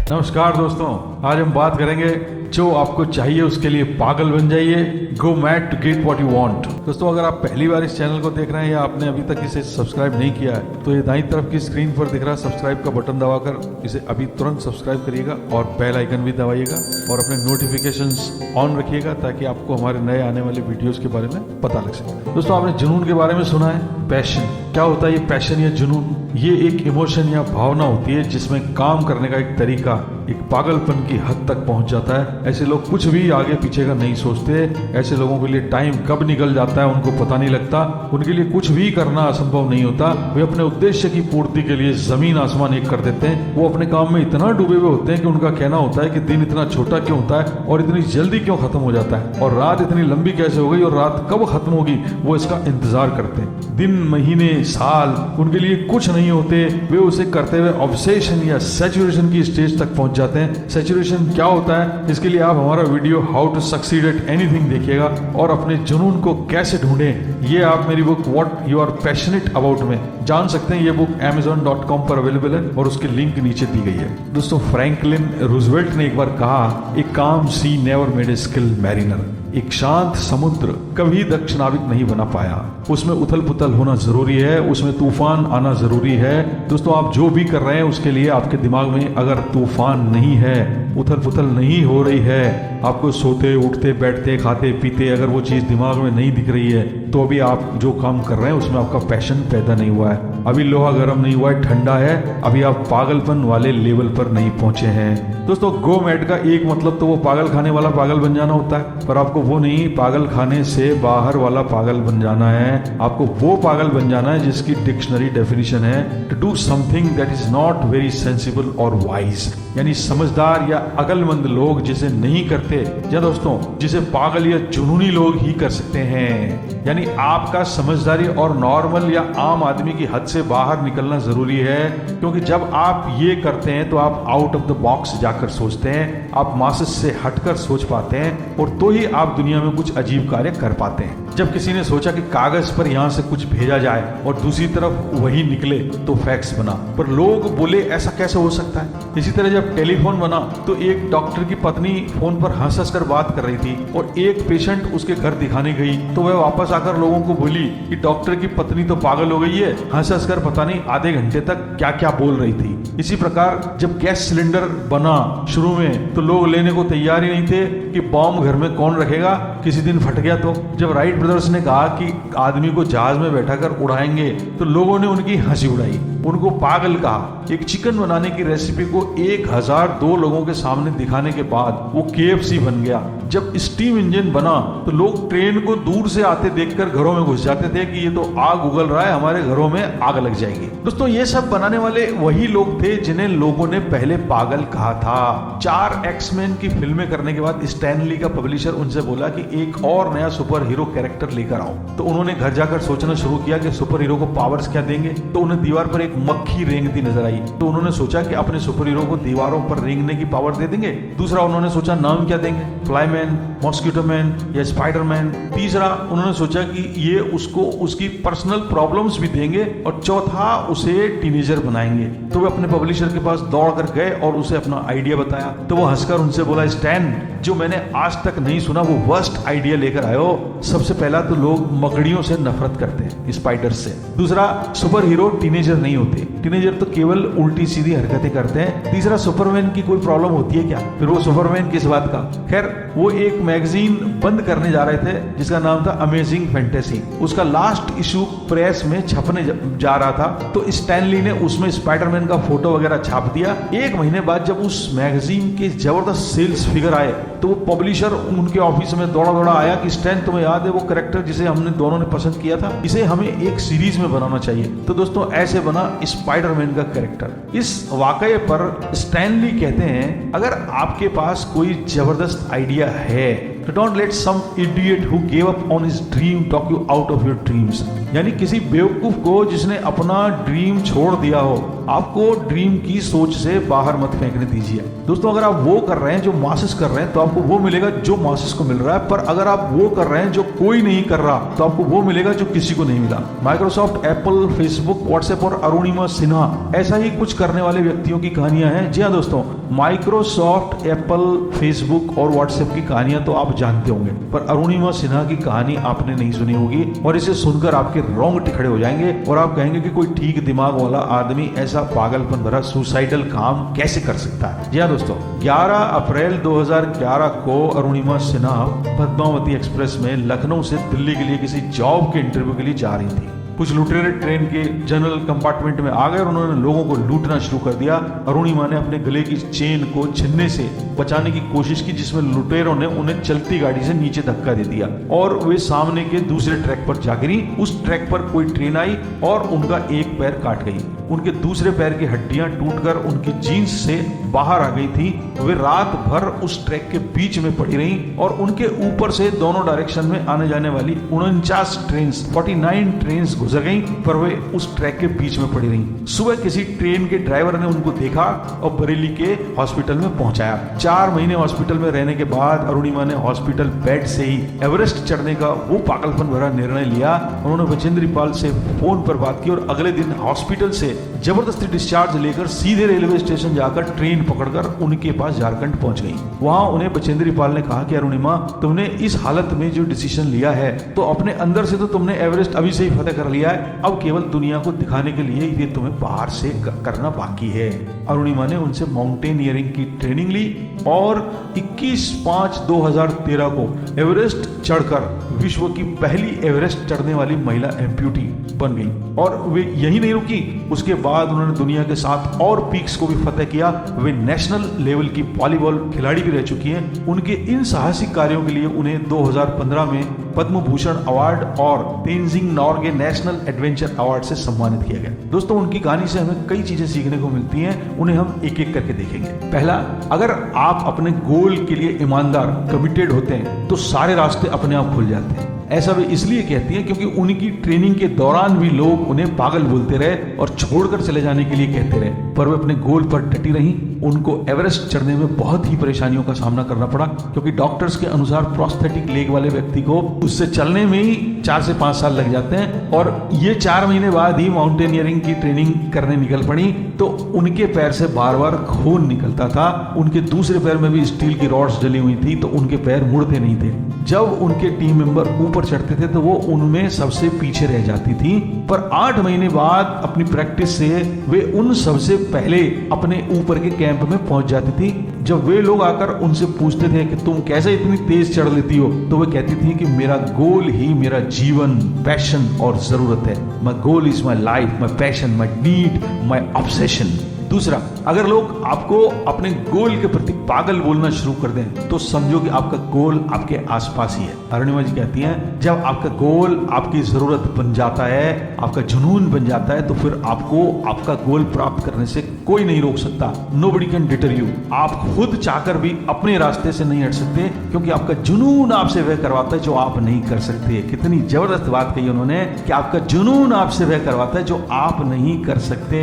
नमस्कार दोस्तों, आज हम बात करेंगे जो आपको चाहिए उसके लिए पागल बन जाइए। Go mad to get what you want. दोस्तों, अगर आप पहली बार इस चैनल को देख रहे हैं या आपने अभी तक इसे सब्सक्राइब नहीं किया है तो ये दाईं तरफ की स्क्रीन पर दिख रहा सब्सक्राइब का बटन दबाकर इसे अभी तुरंत सब्सक्राइब करिएगा और बेल आइकन भी दबाइएगा और अपने नोटिफिकेशंस ऑन रखिएगा ताकि आपको हमारे नए आने वाले वीडियोस के बारे में पता लग सके। दोस्तों, आपने जुनून के बारे में सुना है। पैशन क्या होता है? ये पैशन या जुनून ये एक इमोशन या भावना होती है जिसमें काम करने का एक तरीका एक पागलपन की हद तक पहुंच जाता है। ऐसे लोग कुछ भी आगे पीछे का नहीं सोचते। ऐसे लोगों के लिए टाइम कब निकल जाता है उनको पता नहीं लगता। उनके लिए कुछ भी करना असंभव नहीं होता। वे अपने उद्देश्य की पूर्ति के लिए जमीन आसमान एक कर देते हैं। वो अपने काम में इतना डूबे हुए होते हैं कि उनका कहना होता है कि दिन इतना छोटा क्यों होता है और इतनी जल्दी क्यों खत्म हो जाता है और रात इतनी लंबी कैसे हो गई और रात कब खत्म होगी, वो इसका इंतजार करते हैं। दिन, महीने, साल उनके लिए कुछ नहीं होते। वे उसे करते हुए ऑब्सेशन या सैचुरेशन की स्टेज तक पहुंच जाते हैं। सैचुरेशन क्या होता है, इसके लिए आप हमारा video how to succeed at anything देखिएगा और अपने जुनून को कैसे ढूंढें ये आप मेरी book what you are passionate about में जान सकते हैं। ये बुक amazon.com पर अवेलेबल है और उसकी लिंक नीचे दी गई है। दोस्तों, फ्रैंकलिन रूजवेल्ट ने एक बार कहा, a calm sea never made a skilled mariner. एक शांत समुद्र कभी दक्ष नाविक नहीं बना पाया। उसमें उथल पुथल होना जरूरी है, उसमें तूफान आना जरूरी है। दोस्तों, आप जो भी कर रहे हैं उसके लिए आपके दिमाग में अगर तूफान नहीं है, उथल पुथल नहीं हो रही है, आपको सोते उठते बैठते खाते पीते अगर वो चीज दिमाग में नहीं दिख रही है तो अभी आप जो काम कर रहे हैं उसमें आपका पैशन पैदा नहीं हुआ है। अभी लोहा गर्म नहीं हुआ है, ठंडा है। अभी आप पागलपन वाले लेवल पर नहीं पहुंचे हैं। दोस्तों, गो मैड का एक मतलब तो वो पागल खाने वाला पागल बन जाना होता है, पर आपको वो नहीं, पागल खाने से बाहर वाला पागल बन जाना है। आपको वो पागल बन जाना है जिसकी डिक्शनरी डेफिनेशन है to do something that is not very sensible और वाइज। यानी समझदार या अकलमंद लोग जिसे नहीं करते, या दोस्तों जिसे पागल या जुनूनी लोग ही कर सकते हैं। यानी आपका समझदारी और नॉर्मल या आम आदमी की हद से बाहर निकलना जरूरी है, क्योंकि जब आप ये करते हैं तो आप आउट ऑफ द बॉक्स जाकर सोचते हैं, आप मासेस से हटकर सोच पाते हैं और तो ही आप दुनिया में कुछ अजीब कार्य कर पाते हैं। जब किसी ने सोचा कि कागज पर यहाँ से कुछ भेजा जाए और दूसरी तरफ वही निकले तो फैक्स बना, पर लोग बोले ऐसा कैसे हो सकता है। इसी तरह जब टेलीफोन बना तो एक डॉक्टर की पत्नी फोन पर हंस हंस कर बात कर रही थी और एक पेशेंट उसके घर दिखाने गई तो वह वापस आकर लोगों को बोली कि डॉक्टर की पत्नी तो पागल हो गई है, हंस हंस कर पता नहीं आधे घंटे तक क्या क्या बोल रही थी। इसी प्रकार जब गैस सिलेंडर बना शुरू में तो लोग लेने को तैयार ही नहीं थे कि बॉम्ब घर में कौन रखेगा, किसी दिन फट गया तो। जब राइट ब्रदर्स ने कहा कि आदमी को जहाज में बैठाकर उड़ाएंगे तो लोगों ने उनकी हंसी उड़ाई, उनको पागल कहा। एक चिकन बनाने की रेसिपी को 1002 लोगों के सामने दिखाने के बाद वो KFC बन गया। जब स्टीम इंजन बना तो लोग ट्रेन को दूर से आते देखकर घरों में घुस जाते थे कि ये तो आग उगल रहा है, हमारे घरों में आग लग जाएगी। दोस्तों, ये सब बनाने वाले वही लोग थे जिन्हें लोगों ने पहले पागल कहा था। 4 एक्समैन की फिल्में करने के बाद स्टैन ली का पब्लिशर उनसे बोला कि एक और नया सुपर हीरो कैरेक्टर लेकर आओ। तो उन्होंने घर जाकर सोचना शुरू किया कि सुपर हीरो को पावर्स क्या देंगे। तो उन्हें दीवार पर एक मक्खी रेंगती नजर आई तो उन्होंने सोचा कि अपने सुपर हीरो को दीवारों पर रेंगने की पावर दे देंगे। दूसरा उन्होंने सोचा नाम क्या देंगे, फ्लाईमैन, मॉस्किटो मैन या स्पाइडरमैन। तीसरा उन्होंने सोचा कि ये उसको उसकी पर्सनल प्रॉब्लम्स भी देंगे और चौथा उसे टीनेजर बनाएंगे। तो वे अपने पब्लिशर के पास दौड़कर गए और उसे अपना आइडिया बताया। तो वो हंसकर उनसे बोला, स्टैन, जो मैंने आज तक नहीं सुना वो वर्स्ट आइडिया लेकर आयो। सबसे पहला तो लोग मकड़ियों से नफरत करते हैं, स्पाइडर से। दूसरा, सुपर हीरो टीनेजर नहीं होते, टीनेजर तो केवल उल्टी सीधी हरकतें करते हैं। तीसरा, सुपरमैन की कोई प्रॉब्लम होती है क्या? फिर वो सुपरमैन किस बात का? खैर, वो एक मैगजीन बंद करने जा रहे थे जिसका नाम था अमेजिंग फैंटेसी। उसका लास्ट इशू प्रेस में छपने जा रहा था तो स्टैनली ने उसमें स्पाइडरमैन का फोटो वगैरह छाप दिया। 1 महीने बाद जब उस मैगजीन के जबरदस्त सेल्स फिगर आए तो वो पब्लिशर उनके ऑफिस में दौड़ा दौड़ा आया कि स्टैन, तुम्हें याद है वो कैरेक्टर जिसे हमने दोनों ने पसंद किया था, इसे हमें एक सीरीज में बनाना चाहिए। तो दोस्तों, ऐसे बना स्पाइडरमैन का कैरेक्टर। इस वाकये पर स्टैनली कहते हैं, अगर आपके पास कोई जबरदस्त आइडिया है तो don't let some idiot who give up on his dream talk you out of your dreams. यानी किसी बेवकूफ को जिसने अपना ड्रीम छोड़ दिया हो, आपको ड्रीम की सोच से बाहर मत फेंकने दीजिए। दोस्तों, अगर आप वो कर रहे हैं जो मासेस कर रहे हैं तो आपको वो मिलेगा जो मासेस को मिल रहा है, पर अगर आप वो कर रहे हैं जो कोई नहीं कर रहा तो आपको वो मिलेगा जो किसी को नहीं मिला। माइक्रोसॉफ्ट, एप्पल, फेसबुक, व्हाट्सएप और अरुणिमा सिन्हा ऐसा ही कुछ करने वाले व्यक्तियों की कहानियां हैं। जी हाँ दोस्तों, माइक्रोसॉफ्ट, एप्पल, फेसबुक और व्हाट्सएप की कहानियां तो आप जानते होंगे, पर अरुणिमा सिन्हा की कहानी आपने नहीं सुनी होगी और इसे सुनकर आपके रोंगटे खड़े हो जाएंगे और आप कहेंगे कि कोई ठीक दिमाग वाला आदमी ऐसा पागलपन भरा सुसाइडल काम कैसे कर सकता है। जी हाँ दोस्तों, 11 अप्रैल 2011 को अरुणिमा सिन्हा पद्मावती एक्सप्रेस में लखनऊ से दिल्ली के लिए किसी जॉब के इंटरव्यू के लिए जा रही थी। कुछ लुटेरे ट्रेन के जनरल कंपार्टमेंट में आ गए और उन्होंने लोगों को लूटना शुरू कर दिया। अरुणिमा ने अपने गले की चेन को छिनने से बचाने की कोशिश की, जिसमें लुटेरों ने उन्हें चलती गाड़ी से नीचे धक्का दे दिया और वे सामने के दूसरे ट्रैक पर जा गिरी। उस ट्रैक पर कोई ट्रेन आई और उनका एक पैर काट गई। उनके दूसरे पैर की हड्डियां टूटकर उनकी जीन्स से बाहर आ गई थी। वे रात भर उस ट्रैक के बीच में पड़ी रहीं और उनके ऊपर से दोनों डायरेक्शन में आने जाने वाली 49 ट्रेन गुजर गईं, पर वे उस ट्रैक के बीच में पड़ी रहीं। सुबह किसी ट्रेन के ड्राइवर ने उनको देखा और बरेली के हॉस्पिटल में पहुंचाया। 4 महीने हॉस्पिटल में रहने के बाद अरुणिमा ने हॉस्पिटल बेड से ही एवरेस्ट चढ़ने का वो पागलपन भरा निर्णय लिया। उन्होंने बचेंद्री पाल से फोन पर बात की और अगले दिन हॉस्पिटल से जबरदस्ती डिस्चार्ज लेकर सीधे रेलवे स्टेशन जाकर ट्रेन पकड़कर उनके पास झारखंड पहुंच गई। वहां उन्हें बचेंद्री पाल ने कहा कि अरुणिमा, तुमने इस हालत में जो डिसीजन लिया है तो अपने अंदर से तो तुमने एवरेस्ट अभी से ही फतेह कर लिया है, अब केवल दुनिया को दिखाने के लिए ये तुम्हें बाहर से करना बाकी है। अरुणिमा ने उनसे माउंटेनियरिंग की ट्रेनिंग ली और 21/5/2013 को एवरेस्ट चढ़कर विश्व की पहली एवरेस्ट चढ़ने वाली महिला एम्प्यूटी बन गई। और वे यही नहीं रुकी, उसके बाद उन्होंने दुनिया के 7 और पीक्स को भी फतेह किया। वे नेशनल लेवल की वॉलीबॉल खिलाड़ी भी रह चुकी हैं। उनके इन साहसिक कार्यों के लिए उन्हें 2015 में पद्म भूषण अवार्ड और Tenzing Norgay national adventure award से सम्मानित किया गया। दोस्तों, उनकी कहानी से हमें कई चीजें सीखने को मिलती हैं, उन्हें हम एक एक करके देखेंगे। पहला, अगर आप अपने गोल के लिए ईमानदार, कमिटेड होते हैं तो सारे रास्ते अपने आप खुल जाते हैं। ऐसा वे इसलिए कहती हैं क्योंकि उनकी ट्रेनिंग के दौरान भी लोग उन्हें पागल बोलते रहे और छोड़कर चले जाने के लिए कहते रहे, पर वे अपने गोल पर डटी रहीं। उनको एवरेस्ट चढ़ने में बहुत ही परेशानियों का सामना करना पड़ा, क्योंकि डॉक्टर्स के अनुसार प्रोस्थेटिक लेग वाले व्यक्ति को उससे चलने में ही 4 से 5 साल लग जाते हैं और ये 4 महीने बाद ही माउंटेनियरिंग की ट्रेनिंग करने निकल पड़ी तो उनके पैर से बार बार खून निकलता था। उनके दूसरे पैर में भी स्टील की रॉड्स डली हुई थी तो उनके पैर मुड़ते नहीं थे। जब उनके टीम मेंबर ऊपर चढ़ते थे तो वो उनमें सबसे पीछे रह जाती थी, पर 8 महीने बाद अपनी प्रैक्टिस से वे उन सबसे पहले अपने ऊपर के कैंप में पहुंच जाती थी। जब वे लोग आकर उनसे पूछते थे कि तुम कैसे इतनी तेज चढ़ लेती हो, तो वे कहती थी कि मेरा गोल ही मेरा जीवन, पैशन और जरूरत है। My goal is my life, my passion, my need, my obsession. दूसरा, अगर लोग आपको अपने गोल के प्रति पागल बोलना शुरू कर दें तो समझो कि आपका गोल आपके आसपास ही है। अरुणिमा जी कहती हैं, जब आपका गोल आपकी जरूरत बन जाता है, आपका जुनून बन जाता है, तो फिर आपको आपका गोल प्राप्त करने से कोई नहीं रोक सकता। Nobody can deter you। आप खुद चाहकर भी अपने रास्ते से नहीं हट सकते, क्योंकि आपका जुनून आपसे वह करवाता है जो आप नहीं कर सकते। कितनी जबरदस्त बात कही उन्होंने कि आपका जुनून आपसे वह करवाता है जो आप नहीं कर सकते।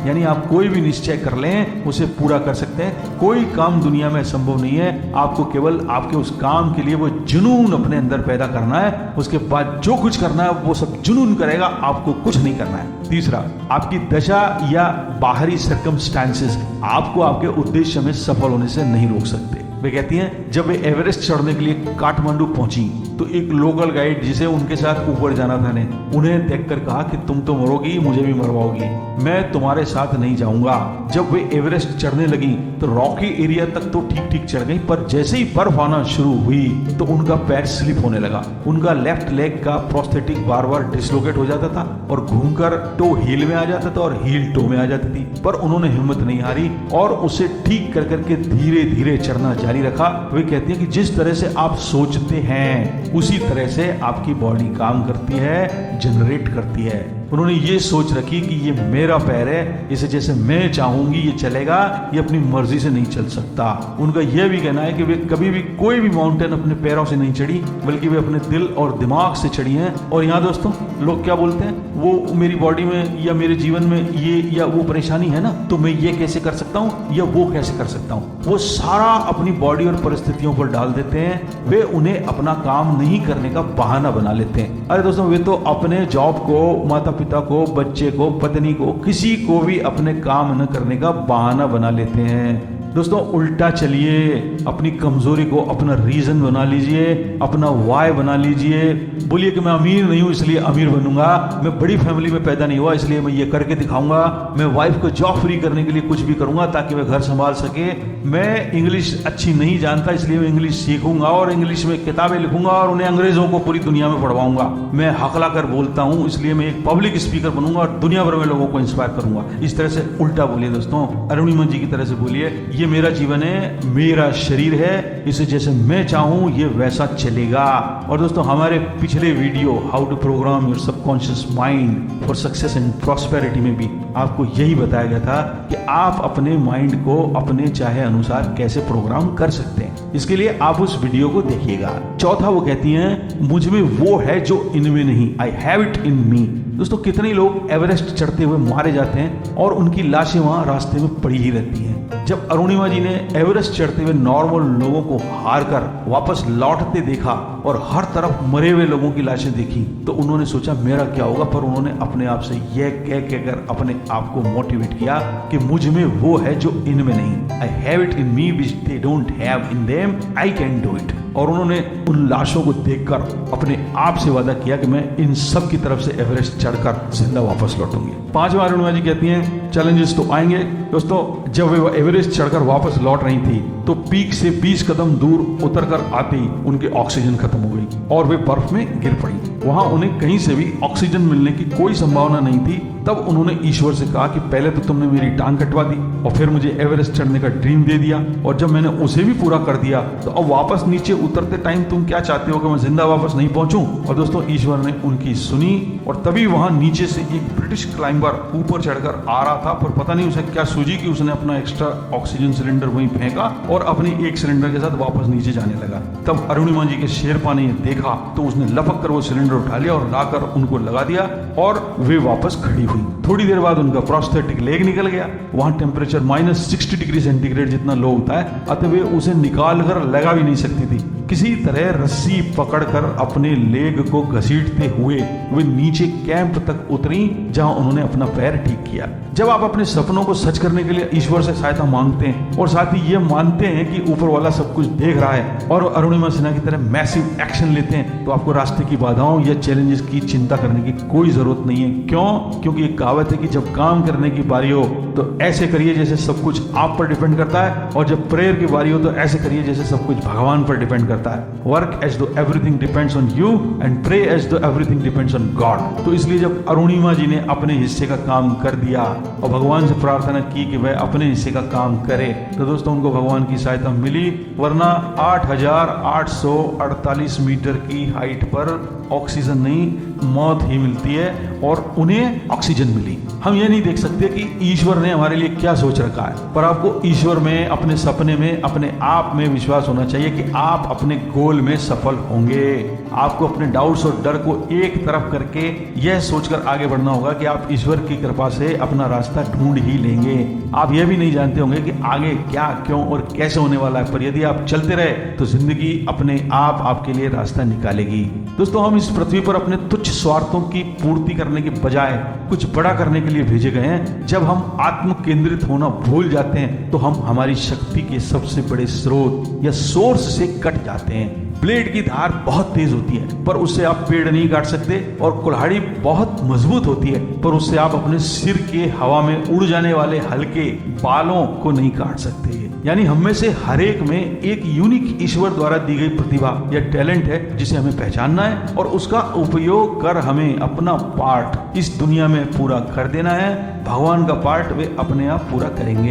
यानी आप कोई भी निश्चय कर लें, उसे पूरा कर सकते हैं। कोई काम दुनिया में संभव नहीं है, आपको केवल आपके उस काम के लिए वो जुनून अपने अंदर पैदा करना है। उसके बाद जो कुछ करना है वो सब जुनून करेगा, आपको कुछ नहीं करना है। तीसरा, आपकी दशा या बाहरी सर्कमस्टेंसेस आपको आपके उद्देश्य में सफल होने से नहीं रोक सकते। वे कहती हैं, जब वे एवरेस्ट चढ़ने के लिए काठमांडू पहुंची तो एक लोकल गाइड जिसे उनके साथ ऊपर जाना था ने उन्हें देखकर कहा कि तुम तो मरोगी, मुझे भी मरवाओगी, मैं तुम्हारे साथ नहीं जाऊंगा। जब वे एवरेस्ट चढ़ने लगी तो रॉकी एरिया तक तो ठीक ठीक चढ़ गई, पर जैसे ही बर्फ आना शुरू हुई तो उनका पैर स्लिप होने लगा। उनका लेफ्ट लेग का प्रोस्थेटिक बार बार डिसलोकेट हो जाता था और घूमकर टो हील में आ जाता था और हील टो में आ जाती थी, पर उन्होंने हिम्मत नहीं हारी और उसे ठीक कर करके धीरे धीरे चढ़ना जारी रखा। वे कहती हैं कि जिस तरह से आप सोचते हैं उसी तरह से आपकी बॉडी काम करती है, जनरेट करती है। उन्होंने ये सोच रखी कि ये मेरा पैर है, इसे जैसे मैं चाहूंगी ये चलेगा, ये अपनी मर्जी से नहीं चल सकता। उनका यह भी कहना है कि वे कभी भी कोई भी माउंटेन अपने पैरों से नहीं चढ़ी, बल्कि वे अपने दिल और दिमाग से चढ़ी हैं। और यहाँ दोस्तों लोग क्या बोलते हैं, वो मेरी बॉडी में या मेरे जीवन में ये या वो परेशानी है ना, तो मैं ये कैसे कर सकता हूँ या वो कैसे कर सकता हूँ। वो सारा अपनी बॉडी और परिस्थितियों पर डाल देते हैं। वे उन्हें अपना काम नहीं करने का बहाना बना लेते हैं। अरे दोस्तों, वे तो अपने जॉब को, माता पिता को, बच्चे को, पत्नी को, किसी को भी अपने काम न करने का बहाना बना लेते हैं। दोस्तों उल्टा चलिए, अपनी कमजोरी को अपना रीजन बना लीजिए, अपना वाई बना लीजिए। बोलिए कि मैं अमीर नहीं हूं इसलिए अमीर बनूंगा, मैं बड़ी फैमिली में पैदा नहीं हुआ इसलिए मैं ये करके दिखाऊंगा, मैं वाइफ को जॉब फ्री करने के लिए कुछ भी करूंगा ताकि वह घर संभाल सके, मैं इंग्लिश अच्छी नहीं जानता इसलिए मैं इंग्लिश सीखूंगा और इंग्लिश में किताबें लिखूंगा और उन्हें अंग्रेजों को पूरी दुनिया में पढ़वाऊंगा, मैं हकला कर बोलता हूं इसलिए मैं एक पब्लिक स्पीकर बनूंगा और दुनिया भर में लोगों को इंस्पायर करूंगा। इस तरह से उल्टा बोलिए दोस्तों, अरुणिमा जी की तरह से बोलिए, ये मेरा जीवन है, मेरा शरीर है, इसे जैसे मैं चाहूं ये वैसा चलेगा। और दोस्तों हमारे पिछले video how to program your subconscious mind for success and prosperity में भी आपको यही बताया गया था कि आप अपने माइंड को अपने चाहे अनुसार कैसे प्रोग्राम कर सकते हैं। इसके लिए आप उस वीडियो को देखिएगा। चौथा वो कहती हैं, मुझ में वो है जो इनमें नहीं, आई हैव इट इन मी। दोस्तों कितने लोग एवरेस्ट चढ़ते हुए मारे जाते हैं और उनकी लाशें वहां रास्ते में पड़ी ही रहती हैं। जब अरुणिमा जी ने एवरेस्ट चढ़ते हुए नॉर्मल लोगों को हार कर वापस लौटते देखा और हर तरफ मरे हुए लोगों की लाशें देखी तो उन्होंने सोचा मेरा क्या होगा, पर उन्होंने अपने आप से यह कह कर अपने आप को मोटिवेट किया कि मुझ में वो है जो इनमें नहीं, I have it in me which they don't have in them, I can do it. और उन्होंने उन लाशों को देखकर अपने आप से वादा किया कि मैं इन सब की तरफ से एवरेस्ट चढ़कर जिंदा वापस लौटूंगी। पांचवा अरुणिमा जी कहती हैं, चैलेंजेस तो आएंगे। दोस्तों जब वे एवरेस्ट चढ़कर वापस लौट रही थी तो पीक से 20 कदम दूर उतरकर आते ही उनकी ऑक्सीजन खत्म हो गई और वे बर्फ में गिर पड़ी। वहां उन्हें कहीं से भी ऑक्सीजन मिलने की कोई संभावना नहीं थी। तब उन्होंने ईश्वर से कहा कि पहले तो तुमने मेरी टांग कटवा दी और फिर मुझे एवरेस्ट चढ़ने का ड्रीम दे दिया, और जब मैंने उसे भी पूरा कर दिया तो अब वापस नीचे उतरते टाइम तुम क्या चाहते हो कि मैं जिंदा वापस नहीं पहुंचूं? और दोस्तों ईश्वर ने उनकी सुनी और तभी वहां नीचे से एक ब्रिटिश क्लाइंबर ऊपर चढ़कर आ रहा था, पर पता नहीं उसे क्या सूझी कि उसने अपना एक्स्ट्रा ऑक्सीजन सिलेंडर वहीं फेंका और अपनी एक सिलेंडर के साथ वापस नीचे जाने लगा। तब अरुणिमा जी के शेरपा ने देखा तो उसने लपक कर वो सिलेंडर उठा लिया और लाकर उनको लगा दिया और वे वापस खड़ी हुई। थोड़ी देर बाद उनका प्रोस्थेटिक लेग निकल गया। वहां टेम्परेचर -60 डिग्री सेंटीग्रेड जितना लो होता है, अतः वे उसे निकाल कर लगा भी नहीं सकती थी। किसी तरह रस्सी पकड़कर अपने लेग को घसीटते हुए वे नीचे कैंप तक उतरी जहां उन्होंने अपना पैर ठीक किया। जब आप अपने सपनों को सच करने के लिए ईश्वर से सहायता मांगते हैं और साथ ही ये मानते हैं कि ऊपर वाला सब कुछ देख रहा है और अरुणिमा सिन्हा की तरह मैसिव एक्शन लेते हैं, तो आपको रास्ते की बाधाओं या चैलेंजेस की चिंता करने की कोई जरूरत नहीं है। क्यों? क्योंकि एक कहावत है कि जब काम करने की बारी हो तो ऐसे करिए जैसे सब कुछ आप पर डिपेंड करता है, और जब प्रेयर की बारी हो तो ऐसे करिए जैसे सब कुछ भगवान पर डिपेंड करता है। Work as though everything depends on you and pray as though everything depends on God. तो इसलिए जब अरुणिमा जी ने अपने हिस्से का काम कर दिया और भगवान से प्रार्थना की कि वह अपने हिस्से का काम करे, तो दोस्तों उनको भगवान की सहायता मिली। वरना 8,848 मीटर की हाइट पर ऑक्सीजन नहीं, मौत ही मिलती है और उन्हें ऑक्सीजन मिली। हम ये नहीं देख सकते कि ईश्वर ने हमारे लिए क्या सोच रखा है, पर आपको ईश्वर में, अपने सपने में, अपने आप में विश्वास होना चाहिए कि आप अपने गोल में सफल होंगे। आपको अपने डाउट्स और डर को एक तरफ करके यह सोचकर आगे बढ़ना होगा कि आप ईश्वर की कृपा से अपना रास्ता ढूंढ ही लेंगे। आप यह भी नहीं जानते होंगे कि आगे क्या, क्यों और कैसे होने वाला है, पर यदि आप चलते रहे तो जिंदगी अपने आप आपके लिए रास्ता निकालेगी। दोस्तों हम इस पृथ्वी पर अपने तुच्छ स्वार्थों की पूर्ति करने के बजाय कुछ बड़ा करने के लिए भेजे गए हैं। जब हम आत्म केंद्रित होना भूल जाते हैं तो हम हमारी शक्ति के सबसे बड़े स्रोत या सोर्स से कट जाते हैं। ब्लेड की धार बहुत तेज होती है पर उससे आप पेड़ नहीं काट सकते, और कुल्हाड़ी बहुत मजबूत होती है पर उससे आप अपने सिर के हवा में उड़ जाने वाले हल्के बालों को नहीं काट सकते। यानी हम में से हर एक में एक यूनिक ईश्वर द्वारा दी गई प्रतिभा या टैलेंट है जिसे हमें पहचानना है और उसका उपयोग कर हमें अपना पार्ट इस दुनिया में पूरा कर देना है। भगवान का पार्ट वे अपने आप पूरा करेंगे।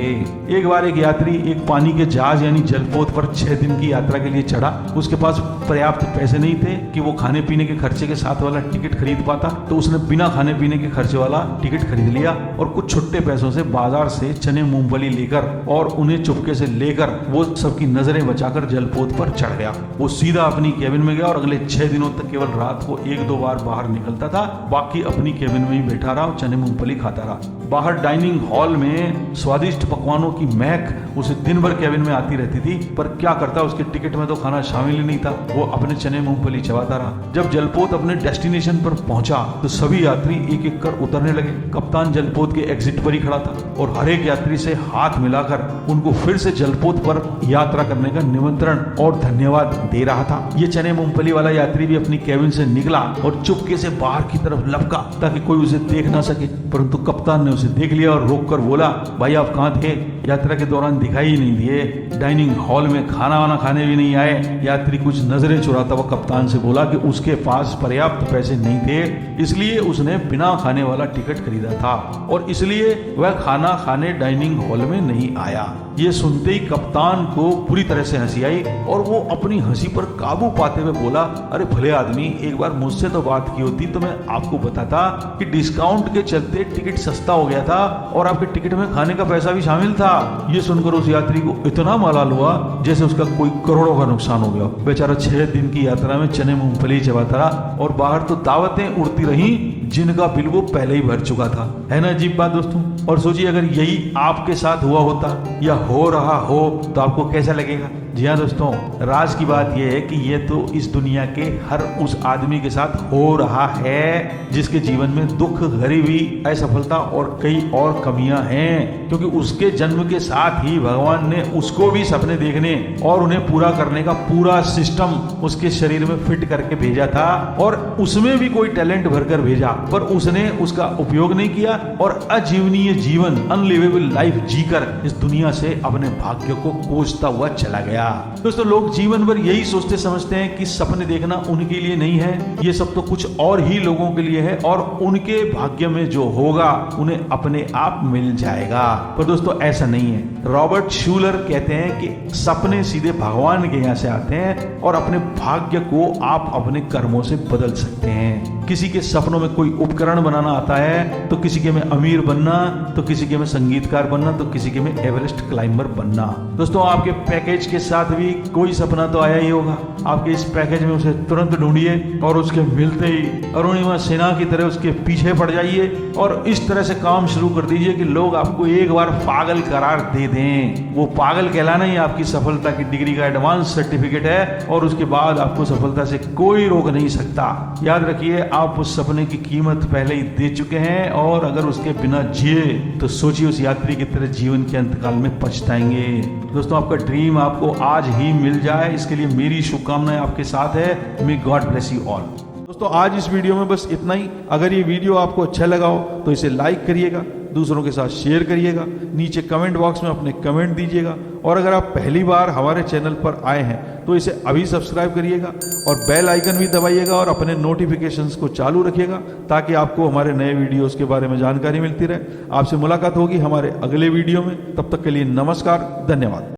एक बार एक यात्री एक पानी के जहाज यानी जलपोत पर 6 दिन की यात्रा के लिए चढ़ा। उसके पास पर्याप्त पैसे नहीं थे कि वो खाने पीने के खर्चे के साथ वाला टिकट खरीद पाता, तो उसने बिना खाने पीने के खर्चे वाला टिकट खरीद लिया और कुछ छुट्टे पैसों से बाजार से चने मूंगफली लेकर और उन्हें चुपके से लेकर वो सबकी नजरें बचाकर जलपोत पर चढ़ गया। वो सीधा अपनी केबिन में गया और अगले 6 दिनों तक केवल रात को 1-2 बार बाहर निकलता था, बाकी अपनी केबिन में ही बैठा रहा और चने मूंगफली खाता रहा। बाहर डाइनिंग हॉल में स्वादिष्ट पकवानों की महक उसे दिन भर केबिन में आती रहती थी, पर क्या करता, उसके टिकट में तो खाना शामिल ही नहीं था। वो अपने चने मूंगफली चबाता रहा। जब जलपोत अपने डेस्टिनेशन पर पहुंचा तो सभी यात्री एक एक कर उतरने लगे। कप्तान जलपोत के एग्जिट पर ही खड़ा था और हर एक यात्री से हाथ मिलाकर उनको फिर से जलपोत पर यात्रा करने का निमंत्रण और धन्यवाद दे रहा था। ये चने मूंगफली वाला यात्री भी अपनी केबिन से निकला और चुपके से बाहर की तरफ लपका ताकि कोई उसे देख ना सके, परंतु कप्तान ने उसे देख लिया और रोककर बोला, भाई आप कहाँ थे? यात्रा के दौरान दिखाई ही नहीं दिए, डाइनिंग हॉल में खाना वाना खाने भी नहीं आए। यात्री कुछ नजरें चुराता हुआ कप्तान से बोला कि उसके पास पर्याप्त पैसे नहीं थे, इसलिए उसने बिना खाने वाला टिकट खरीदा था और इसलिए वह खाना खाने डाइनिंग हॉल में नहीं आया। ये सुनते ही कप्तान को पूरी तरह से हंसी आई और वो अपनी हंसी पर काबू पाते हुए बोला, अरे भले आदमी, एक बार मुझसे तो बात की होती तो मैं आपको बताता कि डिस्काउंट के चलते टिकट सस्ता हो गया था और आपके टिकट में खाने का पैसा भी शामिल था। ये सुनकर उस यात्री को इतना मलाल हुआ जैसे उसका कोई करोड़ों का नुकसान हो गया। बेचारा 6 दिन की यात्रा में चने मूंगफली चबाता रहा और बाहर तो दावतें उड़ती रही जिनका बिल वो पहले ही भर चुका था। है ना अजीब बात दोस्तों? और सोचिए अगर यही आपके साथ हुआ होता या हो रहा हो तो आपको कैसा लगेगा? जी हाँ दोस्तों, राज की बात यह है कि ये तो इस दुनिया के हर उस आदमी के साथ हो रहा है जिसके जीवन में दुख, गरीबी, असफलता और कई और कमियां हैं, क्योंकि उसके जन्म के साथ ही भगवान ने उसको भी सपने देखने और उन्हें पूरा करने का पूरा सिस्टम उसके शरीर में फिट करके भेजा था और उसमें भी कोई टैलेंट भरकर भेजा, पर उसने उसका उपयोग नहीं किया और अजीवनीय जीवन, अनलिवेबल लाइफ जीकर इस दुनिया से अपने भाग्य को कोसता हुआ चला गया। दोस्तों, लोग जीवन भर यही सोचते समझते हैं कि सपने देखना उनके लिए नहीं है, ये सब तो कुछ और ही लोगों के लिए है और उनके भाग्य में जो होगा उन्हें अपने आप मिल जाएगा। पर दोस्तों ऐसा नहीं है। रॉबर्ट शूलर कहते हैं कि सपने सीधे भगवान के यहाँ से आते हैं और अपने भाग्य को आप अपने कर्मों से बदल सकते हैं। किसी के सपनों में कोई उपकरण बनाना आता है तो किसी के में अमीर बनना, तो किसी के में संगीतकार बनना, तो किसी के में एवरेस्ट क्लाइंबर बनना। दोस्तों, आपके पैकेज के साथ भी कोई सपना तो आया ही होगा। आपके इस पैकेज में उसे तुरंत ढूंढिए और उसके मिलते ही अरुणिमा सिन्हा की तरह उसके पीछे पड़ जाइए और इस तरह से काम शुरू कर दीजिए कि लोग आपको एक बार पागल करार दे दें। वो पागल कहलाना ही आपकी सफलता की डिग्री का एडवांस सर्टिफिकेट है और उसके बाद आपको सफलता से कोई रोक नहीं सकता। याद रखिए, आप उस सपने की कीमत पहले ही दे चुके हैं और अगर उसके बिना जिए तो सोचिए उस यात्री की तरह जीवन के अंतकाल में पछताएंगे। दोस्तों, आपका ड्रीम आपको आज ही मिल जाए, इसके लिए मेरी शुभकामनाएं आपके साथ है। May God bless you all. दोस्तों, आज इस वीडियो में बस इतना ही। अगर ये वीडियो आपको अच्छा लगा हो तो इसे लाइक करिएगा, दूसरों के साथ शेयर करिएगा, नीचे कमेंट बॉक्स में अपने कमेंट दीजिएगा और अगर आप पहली बार हमारे चैनल पर आए हैं तो इसे अभी सब्सक्राइब करिएगा और बेल आइकन भी दबाइएगा और अपने नोटिफिकेशंस को चालू रखिएगा ताकि आपको हमारे नए वीडियोस के बारे में जानकारी मिलती रहे। आपसे मुलाकात होगी हमारे अगले वीडियो में। तब तक के लिए नमस्कार, धन्यवाद।